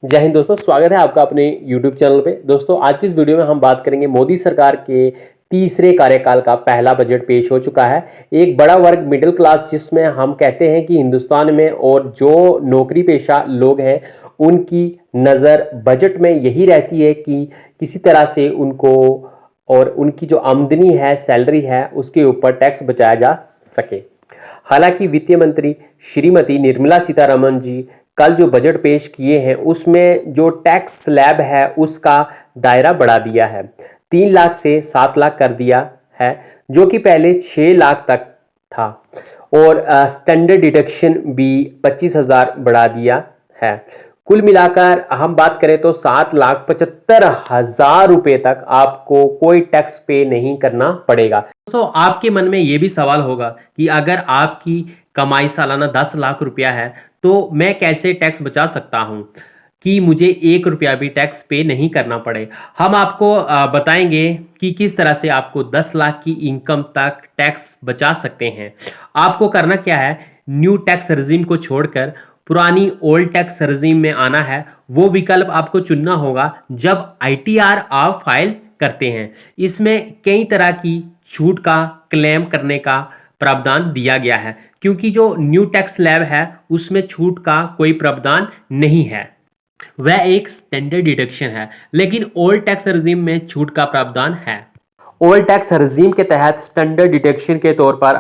जय हिंद दोस्तों, स्वागत है आपका अपने YouTube चैनल पे। दोस्तों आज की इस वीडियो में हम बात करेंगे मोदी सरकार के तीसरे कार्यकाल का पहला बजट पेश हो चुका है। एक बड़ा वर्ग मिडिल क्लास, जिसमें हम कहते हैं कि हिंदुस्तान में और जो नौकरी पेशा लोग हैं उनकी नज़र बजट में यही रहती है कि किसी तरह से उनको और उनकी जो आमदनी है, सैलरी है, उसके ऊपर टैक्स बचाया जा सके। हालांकि वित्त मंत्री श्रीमती निर्मला सीतारमण जी कल जो बजट पेश किए हैं उसमें जो टैक्स स्लैब है उसका दायरा बढ़ा दिया है। 3 लाख से 7 लाख कर दिया है, जो कि पहले 6 लाख तक था। और स्टैंडर्ड डिडक्शन भी 25,000 बढ़ा दिया है। कुल मिलाकर हम बात करें तो 7,75,000 रुपए तक आपको कोई टैक्स पे नहीं करना पड़ेगा। दोस्तों आपके मन में ये भी सवाल होगा कि अगर आपकी कमाई सालाना 10 लाख रुपया है तो मैं कैसे टैक्स बचा सकता हूं कि मुझे 1 रुपया भी टैक्स पे नहीं करना पड़े। हम आपको बताएंगे कि किस तरह से आपको 10 लाख की इनकम तक टैक्स बचा सकते हैं। आपको करना क्या है, न्यू टैक्स रेजिम को छोड़कर पुरानी ओल्ड टैक्स रेजिम में आना है। वो विकल्प आपको चुनना होगा जब ITR आप फाइल करते हैं। इसमें कई तरह की छूट का क्लेम करने का प्रावधान दिया गया है, क्योंकि जो न्यू टैक्स स्लैब है उसमें छूट का कोई प्रावधान नहीं है, वह एक स्टैंडर्ड डिडक्शन है। लेकिन ओल्ड टैक्स रेजिम में छूट का प्रावधान है। ओल्ड टैक्स रेजिम के तहत स्टैंडर्ड डिडक्शन के तौर पर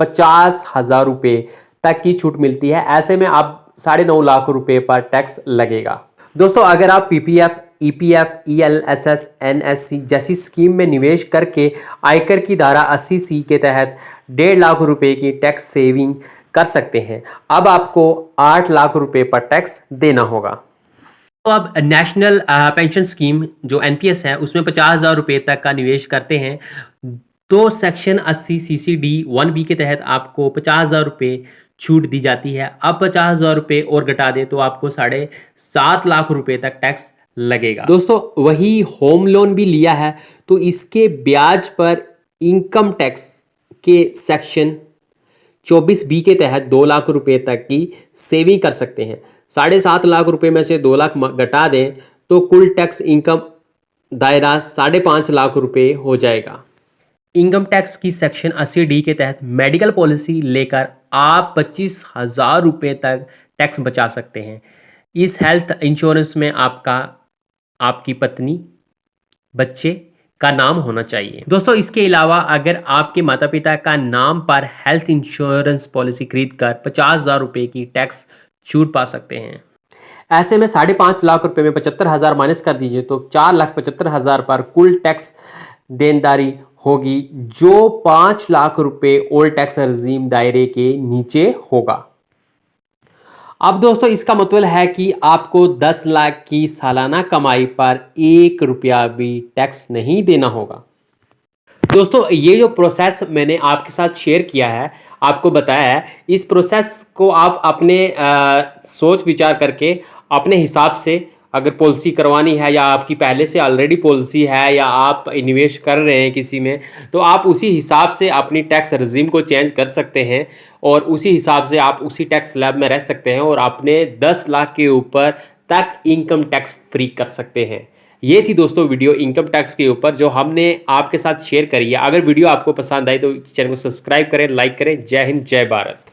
50,000 रुपए तक की छूट मिलती है। ऐसे में आप 9.5 लाख रुपए पर टैक्स लगेगा। दोस्तों अगर आप PPF, EPF, ELSS, NSC जैसी स्कीम में निवेश करके आयकर की धारा 80C के तहत 1.5 लाख रुपए की टैक्स सेविंग कर सकते हैं। अब आपको 8 लाख रुपए पर टैक्स देना होगा। तो अब नेशनल पेंशन स्कीम जो NPS है उसमें 50,000 रुपए तक का निवेश करते हैं तो सेक्शन 80 CCD 1B के तहत आपको 50,000 रुपए छूट दी जाती है। अब 50,000 रुपए और घटा दें तो आपको 7.5 लाख रुपए तक टैक्स लगेगा। दोस्तों वही होम लोन भी लिया है तो इसके ब्याज पर इनकम टैक्स के सेक्शन 24B के तहत 2 लाख रुपए तक की सेविंग कर सकते हैं। 7.5 लाख रुपए में से 2 लाख घटा दें तो कुल टैक्स इनकम दायरा 5.5 लाख रुपए हो जाएगा। इनकम टैक्स की सेक्शन 80D के तहत मेडिकल पॉलिसी लेकर आप 25,000 रुपए तक टैक्स बचा सकते हैं। इस हेल्थ इंश्योरेंस में आपकी पत्नी, बच्चे का नाम होना चाहिए। दोस्तों इसके अलावा अगर आपके माता पिता का नाम पर हेल्थ इंश्योरेंस पॉलिसी खरीद कर 50,000 रुपए की टैक्स छूट पा सकते हैं। ऐसे में 5.5 लाख रुपए में 75,000 माइनस कर दीजिए तो 4,75,000 पर कुल टैक्स देनदारी होगी, जो 5 लाख रुपए ओल्ड टैक्स रेजिम दायरे के नीचे होगा। अब दोस्तों इसका मतलब है कि आपको 10 लाख की सालाना कमाई पर 1 रुपया भी टैक्स नहीं देना होगा। दोस्तों ये जो प्रोसेस मैंने आपके साथ शेयर किया है, आपको बताया है, इस प्रोसेस को आप अपने सोच विचार करके अपने हिसाब से, अगर पॉलिसी करवानी है या आपकी पहले से ऑलरेडी पॉलिसी है या आप निवेश कर रहे हैं किसी में, तो आप उसी हिसाब से अपनी टैक्स रेजिम को चेंज कर सकते हैं और उसी हिसाब से आप उसी टैक्स स्लैब में रह सकते हैं और अपने 10 लाख के ऊपर तक इनकम टैक्स फ्री कर सकते हैं। ये थी दोस्तों वीडियो इनकम टैक्स के ऊपर जो हमने आपके साथ शेयर करी है। अगर वीडियो आपको पसंद आई तो चैनल को सब्सक्राइब करें, लाइक करें। जय हिंद, जय भारत।